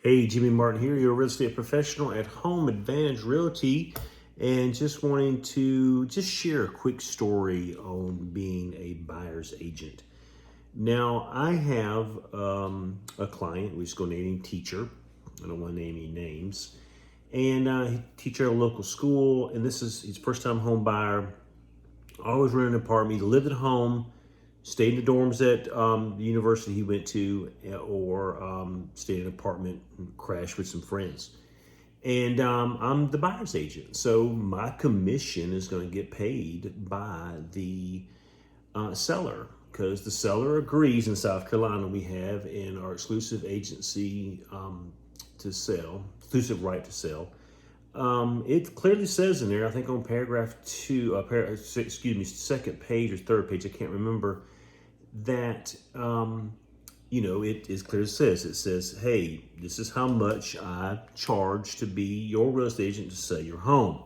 Hey, Jimmy Martin here, your real estate professional at Home Advantage Realty, and just wanting to just share a quick story on being a buyer's agent. Now, I have a client, we're just going to name him teacher. I don't want to name any names. And he teacher at a local school, and this is his first time home buyer. Always rented an apartment. He lived at home, stayed in the dorms at the university he went to, or stayed in an apartment and crashed with some friends. And I'm the buyer's agent. So my commission is going to get paid by the seller because the seller agrees. In South Carolina, we have in our exclusive agency to sell, exclusive right to sell. It clearly says in there, I think on paragraph two, second page or third page, I can't remember, that, it is clear it says, hey, this is how much I charge to be your real estate agent to sell your home.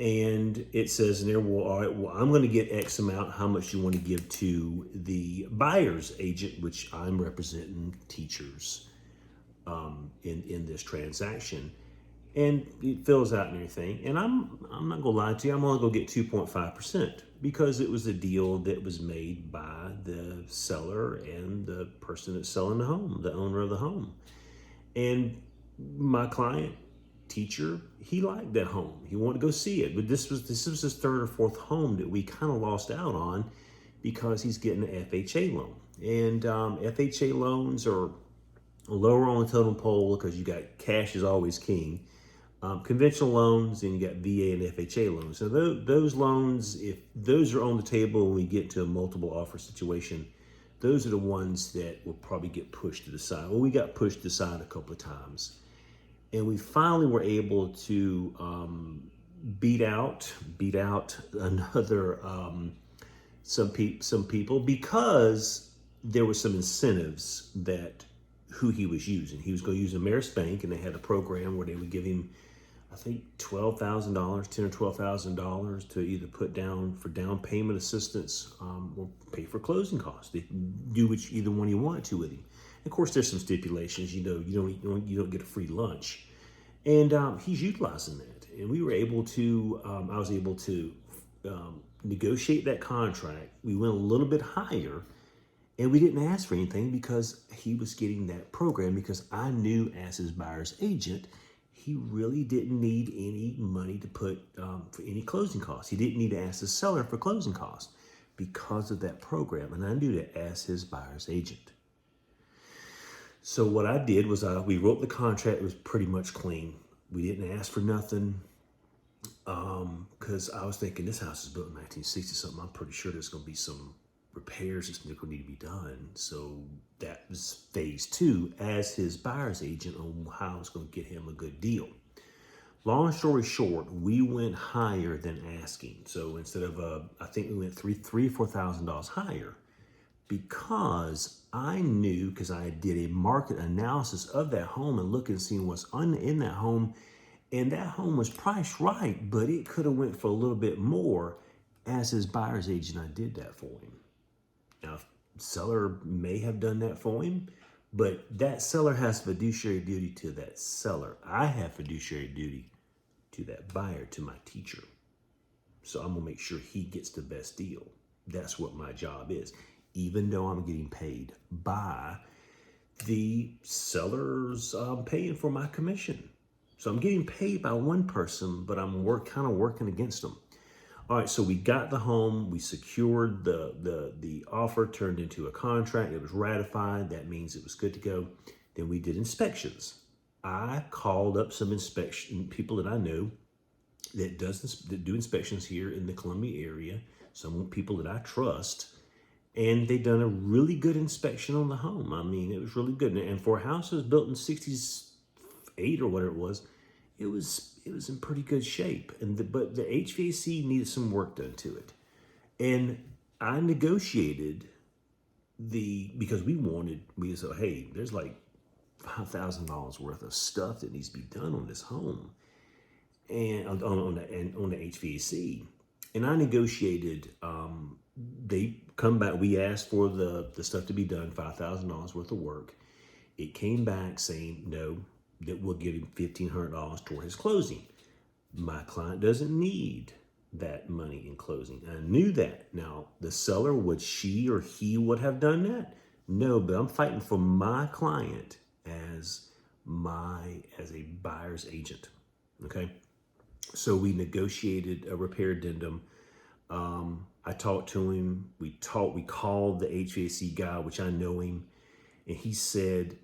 And it says in there, well, all right, well, I'm going to get X amount, how much you want to give to the buyer's agent, which I'm representing teachers in this transaction. And it fills out and everything. And I'm not gonna lie to you, I'm only gonna get 2.5% because it was a deal that was made by the seller and the person that's selling the home, the owner of the home. And my client, teacher, he liked that home. He wanted to go see it. But this was his third or fourth home that we kind of lost out on because he's getting an FHA loan. And FHA loans are lower on the totem pole because you got cash is always king. Conventional loans, and you got VA and FHA loans. So those loans, if those are on the table when we get to a multiple offer situation, those are the ones that will probably get pushed to the side. Well, we got pushed to the side a couple of times. And we finally were able to beat out another some people because there were some incentives that who he was using. He was going to use Ameris Bank, and they had a program where they would give him, I think, $12,000, $10,000 or $12,000 to either put down for down payment assistance or pay for closing costs. They do which either one you want to with him. Of course, there's some stipulations. You don't get a free lunch, and he's utilizing that. And we were able to. I was able to negotiate that contract. We went a little bit higher. And we didn't ask for anything because he was getting that program because I knew as his buyer's agent, he really didn't need any money to put for any closing costs. He didn't need to ask the seller for closing costs because of that program. And I knew to ask his buyer's agent. So what I did was we wrote the contract. It was pretty much clean. We didn't ask for nothing because I was thinking this house is built in 1960 something. I'm pretty sure there's going to be some repairs that's going to need to be done. So that was phase two as his buyer's agent on how I was going to get him a good deal. Long story short, we went higher than asking. So instead of, I think we went $4,000 higher because I knew, because I did a market analysis of that home and looking and seeing what's in that home. And that home was priced right, but it could have went for a little bit more. As his buyer's agent, I did that for him. Now, seller may have done that for him, but that seller has fiduciary duty to that seller. I have fiduciary duty to that buyer, to my teacher. So I'm gonna make sure he gets the best deal. That's what my job is, even though I'm getting paid by the sellers paying for my commission. So I'm getting paid by one person, but I'm kind of working against them. All right, so we got the home, we secured the offer, turned into a contract, it was ratified, that means it was good to go. Then we did inspections. I called up some inspection people that I know that do inspections here in the Columbia area, some people that I trust, and they done a really good inspection on the home. I mean, it was really good. And for a house that was built in 68 or whatever it was in pretty good shape. But the HVAC needed some work done to it. And I negotiated because we said, hey, there's like $5,000 worth of stuff that needs to be done on this home and on the HVAC. And I negotiated, they come back, we asked for the stuff to be done, $5,000 worth of work. It came back saying, no, that we'll give him $1,500 toward his closing. My client doesn't need that money in closing. I knew that. Now, the seller, would she or he would have done that? No, but I'm fighting for my client as a buyer's agent. Okay. So we negotiated a repair addendum. I talked to him. We called the HVAC guy, which I know him, and he said,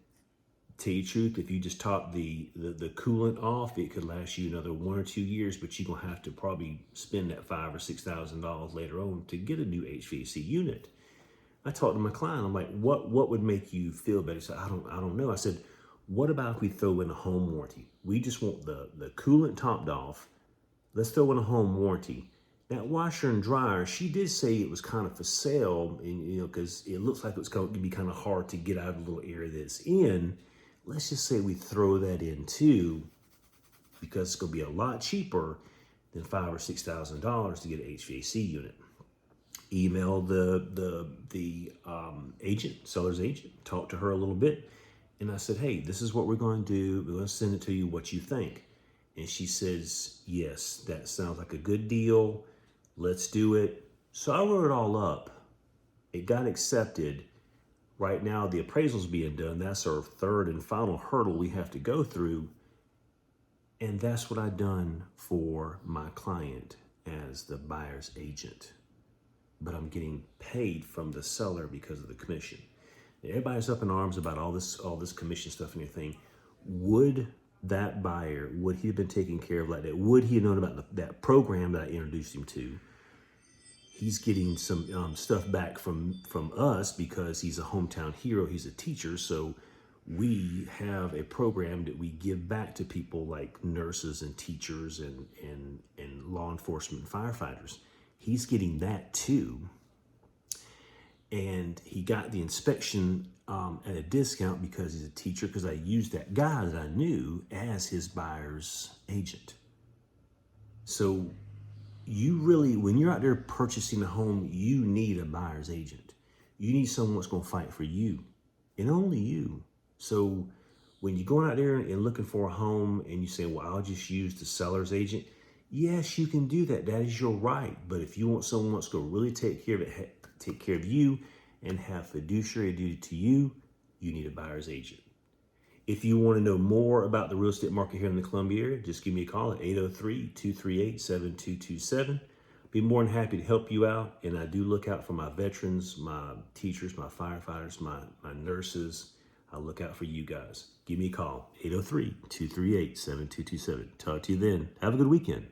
tell you the truth, if you just top the coolant off, it could last you another 1 or 2 years, but you're gonna have to probably spend that $5,000 or $6,000 later on to get a new HVAC unit. I talked to my client. I'm like, what would make you feel better? He said, I don't know. I said, what about if we throw in a home warranty? We just want the coolant topped off. Let's throw in a home warranty. That washer and dryer, she did say it was kind of for sale, and because it looks like it's going to be kind of hard to get out of the little area that it's in. Let's just say we throw that in too, because it's going to be a lot cheaper than $5,000 or $6,000 to get an HVAC unit. Email the agent, seller's agent, talk to her a little bit. And I said, hey, this is what we're going to do. We're going to send it to you, what you think. And she says, yes, that sounds like a good deal. Let's do it. So I wrote it all up. It got accepted. Right now, the appraisal's being done. That's our third and final hurdle we have to go through. And that's what I've done for my client as the buyer's agent. But I'm getting paid from the seller because of the commission. Everybody's up in arms about all this commission stuff and everything. Would that buyer, would he have been taken care of like that? Would he have known about that program that I introduced him to? He's getting some stuff back from us because he's a hometown hero. He's a teacher. So we have a program that we give back to people like nurses and teachers and law enforcement and firefighters. He's getting that too. And he got the inspection at a discount because he's a teacher, because I used that guy that I knew as his buyer's agent. So you really, when you're out there purchasing a home, you need a buyer's agent. You need someone that's going to fight for you and only you. So when you're going out there and looking for a home and you say, well, I'll just use the seller's agent. Yes, you can do that. That is your right. But if you want someone that's going to really take care of it, take care of you and have fiduciary duty to you, you need a buyer's agent. If you want to know more about the real estate market here in the Columbia area, just give me a call at 803-238-7227. Be more than happy to help you out. And I do look out for my veterans, my teachers, my firefighters, my nurses. I look out for you guys. Give me a call, 803-238-7227. Talk to you then. Have a good weekend.